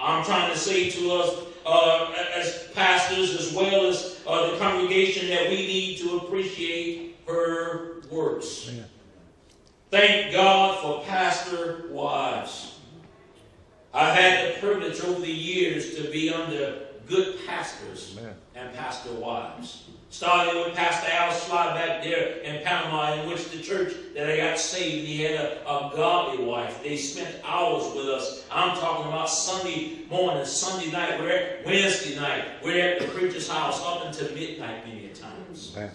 I'm trying to say to us as pastors as well as the congregation that we need to appreciate her works. Amen. Thank God for pastor wives. I've had the privilege over the years to be under good pastors and pastor wives. Starting with Pastor Al Sly back there in Panama, in which the church that I got saved, he had a godly wife. They spent hours with us. I'm talking about Sunday morning, Sunday night, we're at Wednesday night. We're at the preacher's house up until midnight many times. And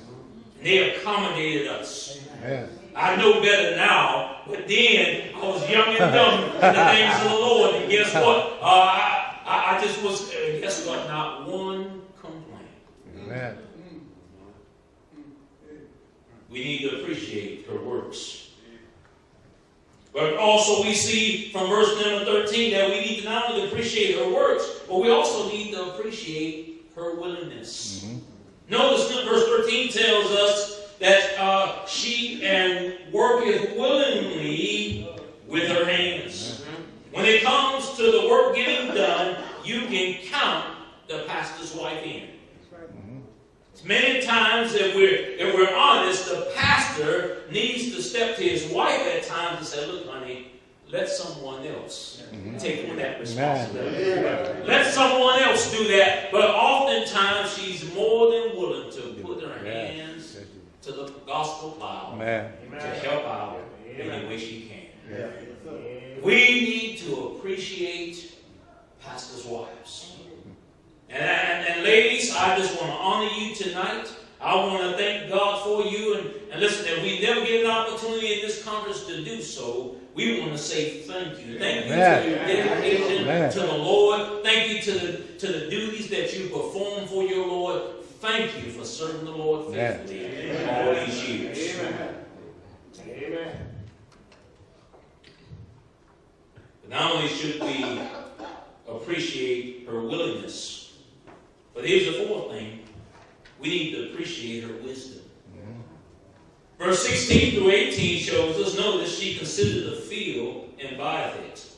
they accommodated us. Amen. I know better now, but then I was young and dumb in the names of the Lord. And guess what? I just was, guess what? Not one complaint. Amen. We need to appreciate her works. But also we see from verse number 13 that we need to not only appreciate her works, but we also need to appreciate her willingness. Mm-hmm. Notice verse 13 tells us that she worketh willingly with her hands. Mm-hmm. When it comes to the work getting done, you can count the pastor's wife in. Many times, if we're honest, the pastor needs to step to his wife at times and say, look, honey, let someone else take on that responsibility. Let someone else do that. But oftentimes, she's more than willing to put her hands to the gospel plow to help out in any way she can. We need to appreciate pastors' wives. And ladies, I just want to honor you tonight. I want to thank God for you. And listen, if we never get an opportunity in this conference to do so, we want to say thank you. Thank you for your dedication to the Lord. Thank you to the duties that you perform for your Lord. Thank you for serving the Lord faithfully all these years. Amen. Amen. But not only should we appreciate her willingness, but here's the fourth thing. We need to appreciate her wisdom. Mm-hmm. Verse 16 through 18 shows us, notice, she considered the field and buyeth it.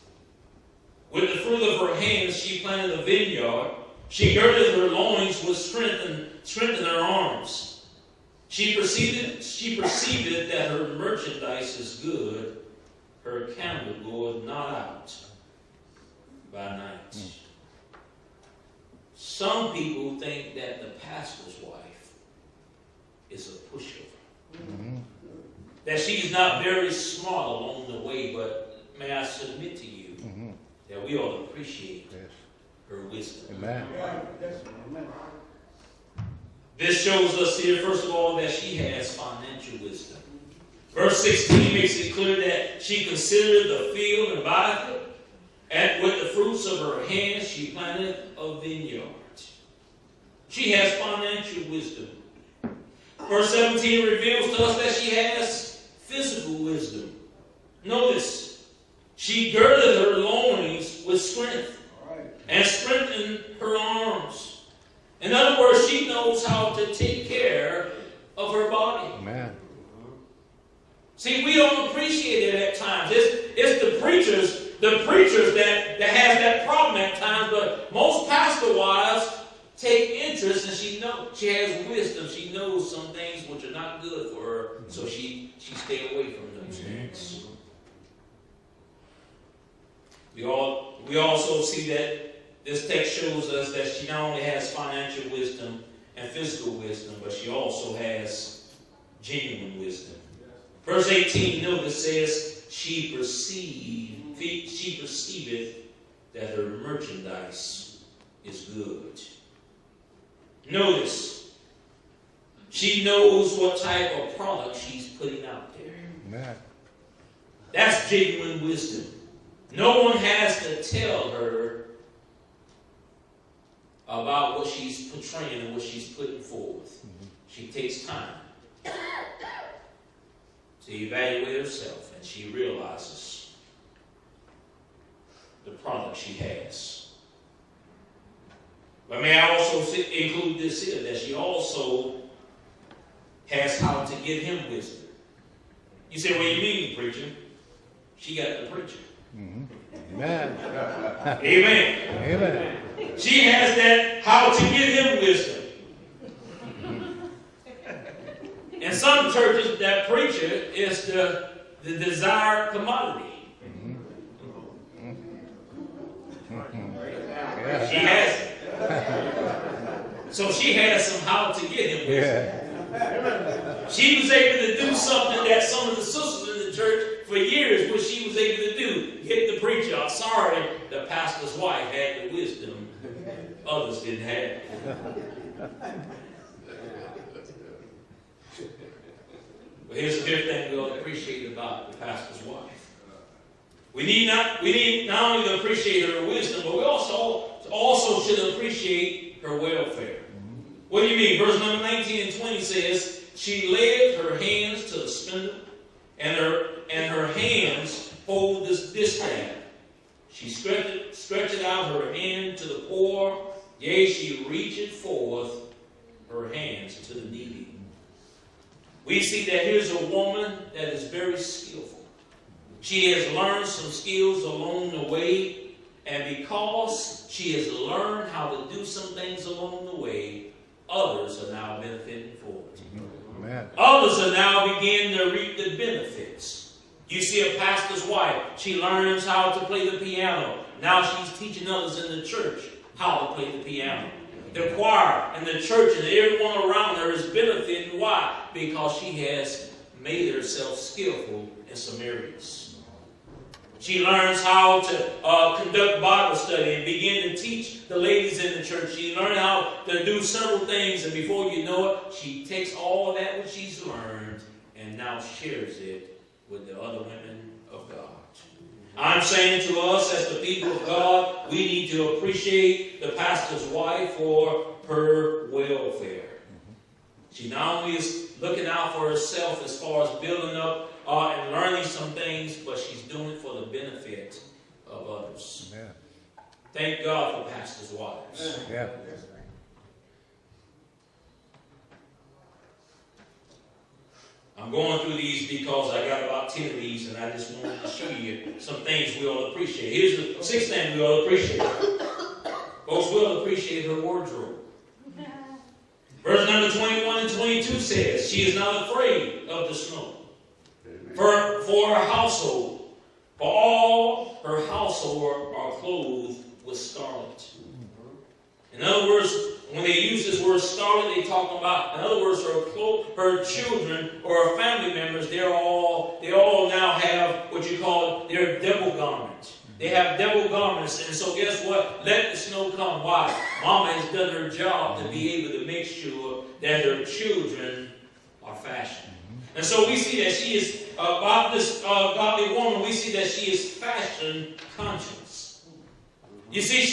With the fruit of her hands she planted a vineyard. She girded her loins with strength and strengthened her arms. She perceived that her merchandise is good. Her candle goeth not out by night. Mm. Some people think that the pastor's wife is a pushover. Mm-hmm. That she's not very smart along the way, but may I submit to you that we ought to appreciate her wisdom. Amen. This shows us here, first of all, that she has financial wisdom. Verse 16 makes it clear that she considered the field and buyeth it, and with the fruits of her hands she planted a vineyard. She has financial wisdom. Verse 17 reveals to us that she has physical wisdom. Notice, she girded her loins with strength and strengthened her arms. In other words, she knows how to take care of her body. Amen. See, we don't appreciate it at times. It's the preachers that has that problem at times, but most pastor wives take interest, and she has wisdom. She knows some things which are not good for her, so she stay away from those things. We also see that this text shows us that she not only has financial wisdom and physical wisdom, but she also has genuine wisdom. Verse 18, notice, says, she perceiveth that her merchandise is good. Notice, she knows what type of product she's putting out there. Amen. That's genuine wisdom. No one has to tell her about what she's portraying and what she's putting forth. Mm-hmm. She takes time to evaluate herself, and she realizes the product she has. But may I also include this here, that she also has how to give him wisdom. You say, what do you mean, preacher? She got the preacher. Amen. Amen. Amen. She has that how to give him wisdom. In some churches, that preacher is the desired commodity. She has it. So she has some how to get him wisdom. She was able to do something that some of the sisters in the church for years, what she was able to do, get the preacher. I'm sorry, the pastor's wife had the wisdom others didn't have. But here's a good thing we ought to appreciate about the pastor's wife. We need not only to appreciate her wisdom, but we also should appreciate her welfare. What do you mean? Verse number 19 and 20 says, she led her hands to the spindle, and her hands hold this distaff. She stretched out her hand to the poor, yea, she reached forth her hands to the needy. We see that here's a woman that is very skillful. She has learned some skills along the way, and because she has learned how to do some things along the way, others are now benefiting for it. Amen. Others are now beginning to reap the benefits. You see a pastor's wife, she learns how to play the piano. Now she's teaching others in the church how to play the piano. The choir and the church and everyone around her is benefiting. Why? Because she has made herself skillful in some areas. She learns how to conduct Bible study and begin to teach the ladies in the church. She learned how to do several things, and before you know it, she takes all of that what she's learned and now shares it with the other women of God. I'm saying to us as the people of God, we need to appreciate the pastor's wife for her welfare. She not only is looking out for herself as far as building up and learning some things, but she's doing it for the benefit of others. Amen. Thank God for pastors' wives. Yeah. I'm going through these because I got about 10 of these, and I just wanted to show you some things we ought to appreciate. Here's the 6th thing we ought to appreciate. Folks, we ought to appreciate her wardrobe. Verse number 21 and 22 says, she is not afraid of the snow. For her household, for all her household are clothed with scarlet. In other words, when they use this word scarlet, they talk about, in other words, her children or her family members, they all now have what you call their double garments. They have double garments, and so guess what? Let the snow come. Why? Mama has done her job to be able to make sure that her children are fashioned. And so we see that she is, about this godly woman, we see that she is fashion conscious. You see,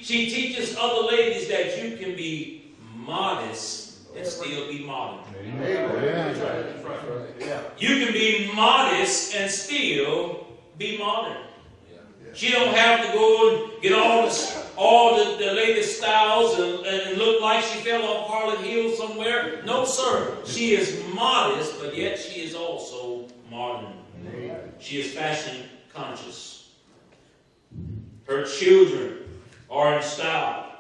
she teaches other ladies that you can be modest and still be modern. You can be modest and still be modern. She don't have to go and get all the latest styles and look like she fell off Harlot Hill somewhere. No, sir. She is modest, but yet she is also modern. She is fashion conscious. Her children are in style.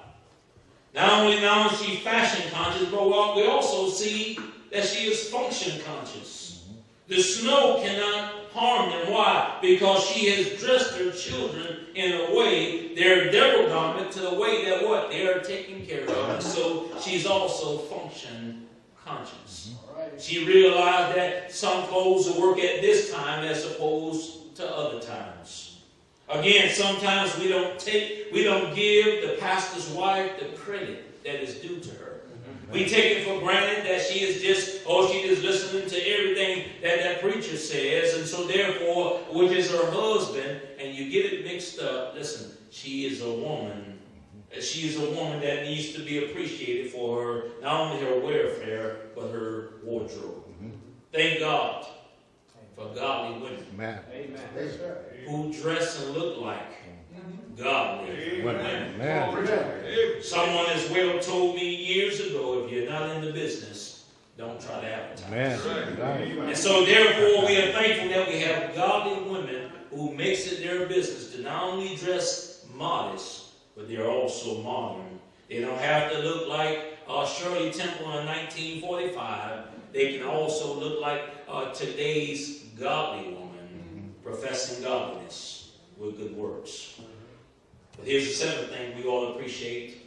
Not only now is she fashion conscious, but we also see that she is function conscious. The snow cannot harm them. Why? Because she has dressed her children in a way, their double garment, to the way that what? They are taken care of. And so she's also function conscious. She realized that some clothes will work at this time as opposed to other times. Again, sometimes we don't give the pastor's wife the credit that is due to her. We take it for granted that she is just listening to everything that preacher says, and so therefore, which is her husband, and you get it mixed up. Listen, she is a woman. She is a woman that needs to be appreciated for her, not only her welfare, but her wardrobe. Thank God for godly women. Amen. Who dress and look like godly women. Someone as well told me years ago, if you're not in the business, don't try to advertise. And so therefore we are thankful that we have godly women who makes it their business to not only dress modest, but they're also modern. They don't have to look like Shirley Temple in 1945. They can also look like today's godly woman, professing godliness with good works. But here's the seventh thing we all appreciate.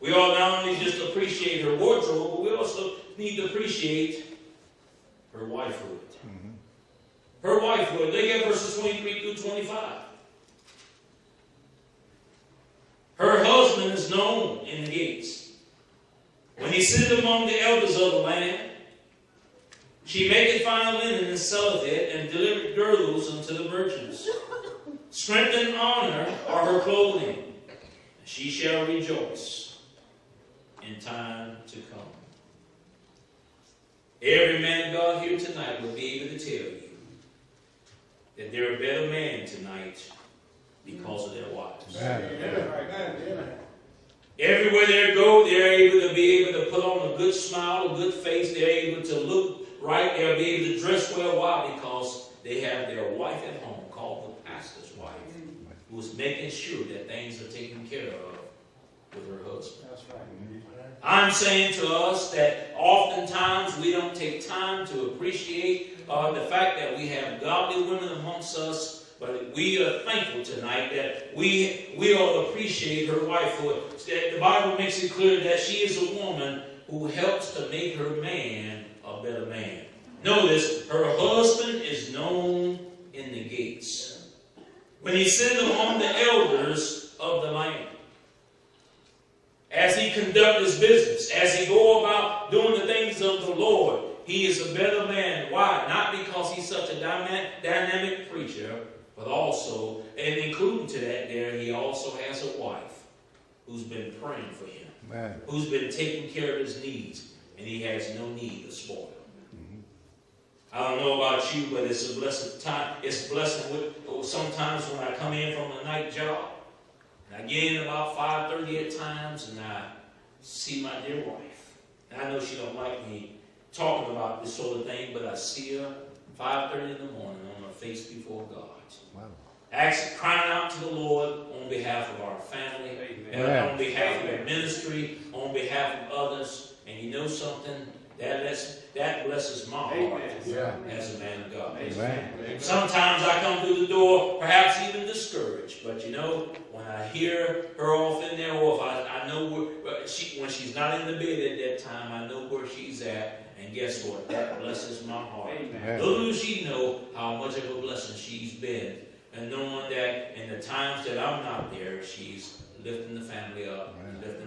We all not only just appreciate her wardrobe, but we also need to appreciate her wifehood. Her wifehood. Look at verses 23 through 25. Her husband is known in the gates. When he sitteth among the elders of the land, she maketh fine linen and selleth it, and delivereth girdles unto the merchants. Strength and honor are her clothing. She shall rejoice in time to come. Every man of God here tonight will be able to tell you that they're a better man tonight because of their wives. Amen. Everywhere they go, they're able to be able to put on a good smile, a good face. They're able to look right. They'll be able to dress well. Why? Because they have their wife at home, called the pastor's wife, who's making sure that things are taken care of with her husband. That's right. I'm saying to us that oftentimes we don't take time to appreciate the fact that we have godly women amongst us. But we are thankful tonight that we all appreciate her wifehood. The Bible makes it clear that she is a woman who helps to make her man a better man. Notice, her husband is known in the gates. When he sits among the elders of the land, as he conducts his business, as he go about doing the things of the Lord, he is a better man. Why? Not because he's such a dynamic preacher, but also, and including to that there, he also has a wife who's been praying for him, who's been taking care of his needs, and he has no need to spoil. I don't know about you, but it's a blessed time. It's a blessing sometimes when I come in from a night job, and I get in about 5:30 at times, and I see my dear wife. And I know she don't like me talking about this sort of thing, but I see her 5:30 in the morning on her face before God. Actually crying out to the Lord on behalf of our family, and on behalf of our ministry, on behalf of others. And you know something? That blesses my heart as a man of God. Sometimes I come through the door, perhaps even discouraged. But you know, when I hear her off in there, or if I know when she's not in the bed at that time, I know where she's at. And guess what? That blesses my heart. Little does she know how much of a blessing she's been. And knowing that in the times that I'm not there, she's lifting the family up, lifting